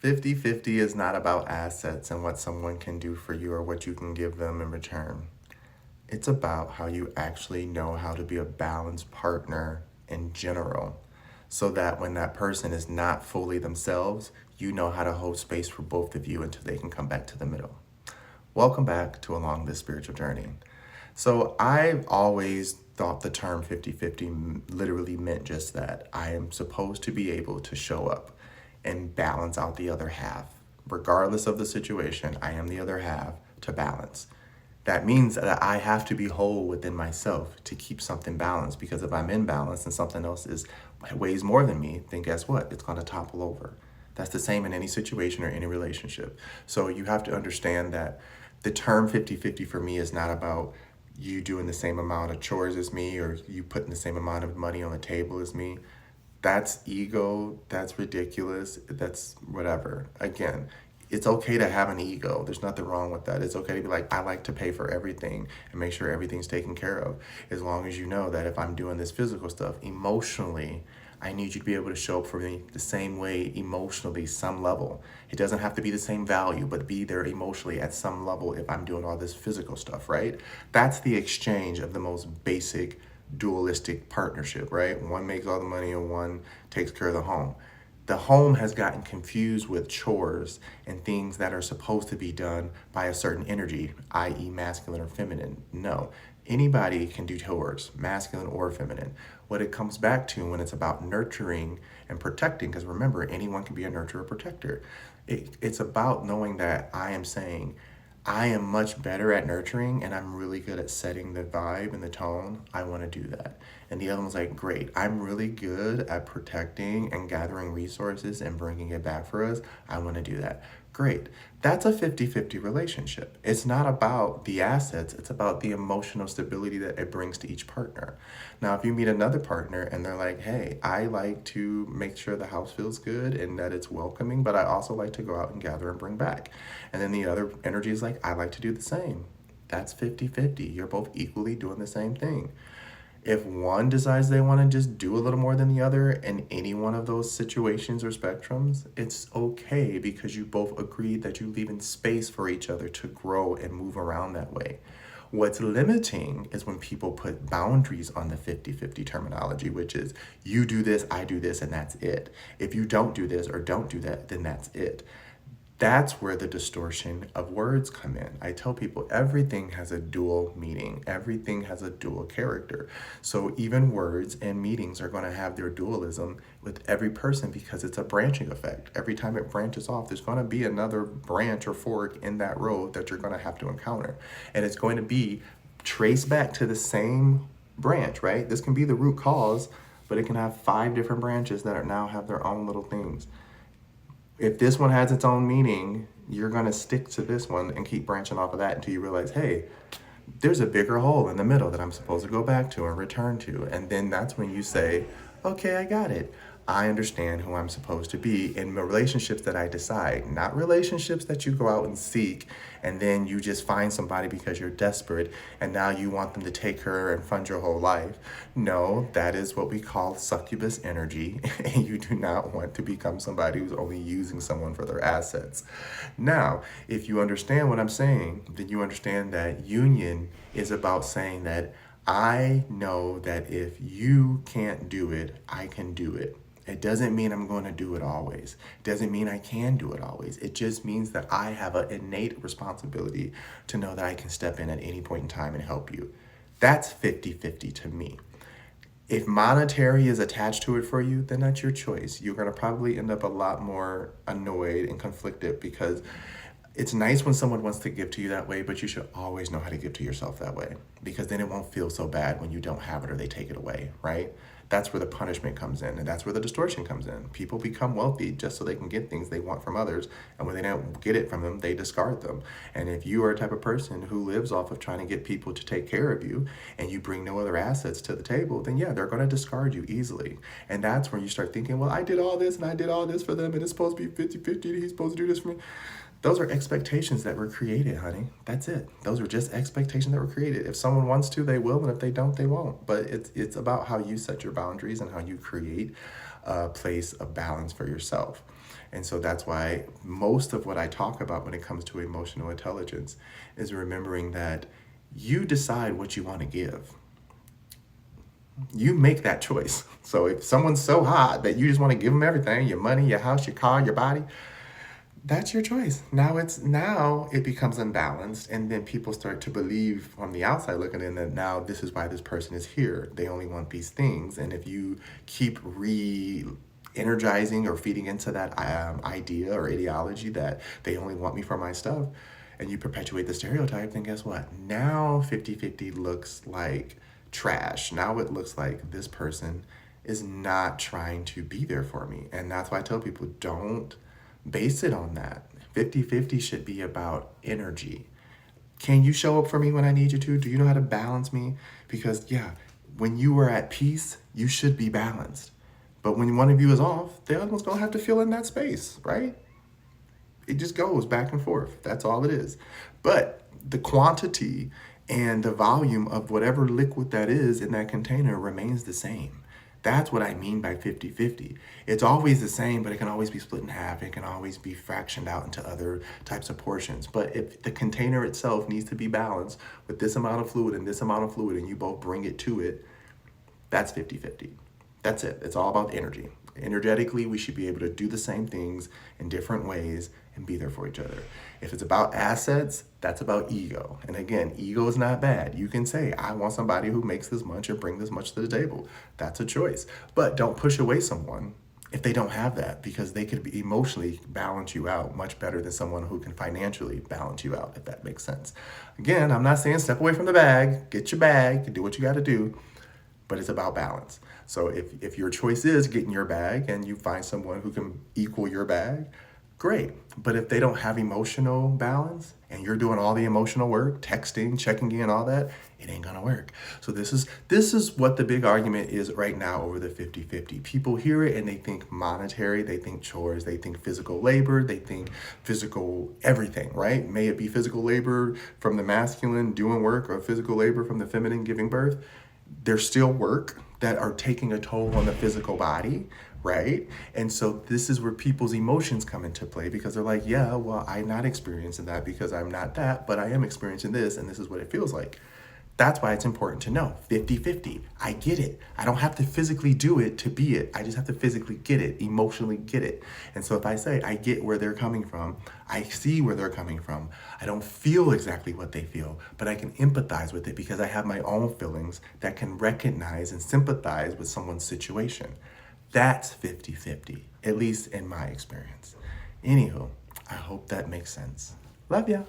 50-50 is not about assets and what someone can do for you or what you can give them in return. It's about how you actually know how to be a balanced partner in general, so that when that person is not fully themselves, you know how to hold space for both of you until they can come back to the middle. Welcome back to Along This Spiritual Journey. So I've always thought the term 50-50 literally meant just that. I am supposed to be able to show up and balance out the other half. Regardless of the situation, I am the other half to balance. That means that I have to be whole within myself to keep something balanced, because if I'm in balance and something else is weighs more than me, then guess what? It's going to topple over. That's the same in any situation or any relationship. So you have to understand that the term 50-50 for me is not about you doing the same amount of chores as me or you putting the same amount of money on the table as me. That's ego. That's ridiculous. That's whatever. Again, it's okay to have an ego. There's nothing wrong with that. It's okay to be like, I like to pay for everything and make sure everything's taken care of. As long as you know that if I'm doing this physical stuff, emotionally, I need you to be able to show up for me the same way emotionally, some level. It doesn't have to be the same value, but be there emotionally at some level if I'm doing all this physical stuff, right? That's the exchange of the most basic dualistic partnership, right? One makes all the money and one takes care of the home. The home has gotten confused with chores and things that are supposed to be done by a certain energy, i.e., masculine or feminine. No, anybody can do chores, masculine or feminine. What it comes back to when it's about nurturing and protecting, because remember, anyone can be a nurturer or protector. It's about knowing that I am saying, I am much better at nurturing and I'm really good at setting the vibe and the tone. I want to do that. And the other one's like, great, I'm really good at protecting and gathering resources and bringing it back for us. I want to do that. Great. That's a 50-50 relationship. It's not about the assets, it's about the emotional stability that it brings to each partner. Now, if you meet another partner and they're like, hey, I like to make sure the house feels good and that it's welcoming, but I also like to go out and gather and bring back. And then the other energy is like, I like to do the same. That's 50-50. You're both equally doing the same thing. If one decides they want to just do a little more than the other in any one of those situations or spectrums, it's okay, because you both agreed that you're leaving space for each other to grow and move around that way. What's limiting is when people put boundaries on the 50-50 terminology, which is you do this, I do this, and that's it. If you don't do this or don't do that, then that's it. That's where the distortion of words come in. I tell people everything has a dual meaning. Everything has a dual character. So even words and meanings are going to have their dualism with every person, because it's a branching effect. Every time it branches off, there's going to be another branch or fork in that road that you're going to have to encounter. And it's going to be traced back to the same branch, right? This can be the root cause, but it can have 5 different branches that are now have their own little things. If this one has its own meaning, you're going to stick to this one and keep branching off of that until you realize, hey, there's a bigger hole in the middle that I'm supposed to go back to and return to. And then that's when you say, okay, I got it. I understand who I'm supposed to be in the relationships that I decide, not relationships that you go out and seek and then you just find somebody because you're desperate and now you want them to take her and fund your whole life. No, that is what we call succubus energy, and you do not want to become somebody who's only using someone for their assets. Now, if you understand what I'm saying, then you understand that union is about saying that I know that if you can't do it, I can do it. It doesn't mean I'm going to do it always. It doesn't mean I can do it always. It just means that I have an innate responsibility to know that I can step in at any point in time and help you. That's 50-50 to me. If monetary is attached to it for you, then that's your choice. You're going to probably end up a lot more annoyed and conflicted, because it's nice when someone wants to give to you that way, but you should always know how to give to yourself that way, because then it won't feel so bad when you don't have it or they take it away, right? That's where the punishment comes in, and that's where the distortion comes in. People become wealthy just so they can get things they want from others, and when they don't get it from them, they discard them. And if you are a type of person who lives off of trying to get people to take care of you, and you bring no other assets to the table, then yeah, they're going to discard you easily. And that's when you start thinking, well, I did all this, and I did all this for them, and it's supposed to be 50-50, and he's supposed to do this for me. Those are expectations that were created, honey. That's it. Those are just expectations that were created. If someone wants to, they will, and if they don't, they won't. But it's about how you set your boundaries and how you create a place of balance for yourself. And so that's why most of what I talk about when it comes to emotional intelligence is remembering that you decide what you want to give. You make that choice. So if someone's so hot that you just want to give them everything, your money, your house, your car, your body, that's your choice. Now it becomes unbalanced, and then people start to believe from the outside looking in that now this is why this person is here. They only want these things, and if you keep energizing or feeding into that idea or ideology that they only want me for my stuff, and you perpetuate the stereotype, then guess what? Now 50-50 looks like trash. Now it looks like this person is not trying to be there for me. And that's why I tell people, don't base it on that. 50-50 should be about energy. Can you show up for me when I need you to? Do you know how to balance me? Because yeah, when you are at peace, you should be balanced. But when one of you is off, the other one's gonna have to fill in that space, right? It just goes back and forth. That's all it is. But the quantity and the volume of whatever liquid that is in that container remains the same. That's what I mean by 50-50. It's always the same, but it can always be split in half. It can always be fractioned out into other types of portions. But if the container itself needs to be balanced with this amount of fluid and this amount of fluid, and you both bring it to it, that's 50-50. That's it. It's all about energy. Energetically, we should be able to do the same things in different ways and be there for each other. If it's about assets, that's about ego. And again, ego is not bad. You can say, I want somebody who makes this much and bring this much to the table. That's a choice. But don't push away someone if they don't have that, because they could be emotionally balance you out much better than someone who can financially balance you out, if that makes sense. Again, I'm not saying step away from the bag, get your bag, do what you got to do, but it's about balance. So if your choice is getting your bag and you find someone who can equal your bag, great. But if they don't have emotional balance and you're doing all the emotional work, texting, checking in, all that, it ain't gonna work. So this is what the big argument is right now over the 50-50. People hear it and they think monetary, they think chores, they think physical labor, they think physical everything, right? May it be physical labor from the masculine doing work or physical labor from the feminine giving birth. There's still work that are taking a toll on the physical body, right? And so this is where people's emotions come into play, because they're like, yeah, well, I'm not experiencing that because I'm not that, but I am experiencing this, and this is what it feels like. That's why it's important to know 50-50. I get it. I don't have to physically do it to be it. I just have to physically get it, emotionally get it. And so if I say, I get where they're coming from, I see where they're coming from, I don't feel exactly what they feel, but I can empathize with it because I have my own feelings that can recognize and sympathize with someone's situation. That's 50-50, at least in my experience. Anywho, I hope that makes sense. Love ya.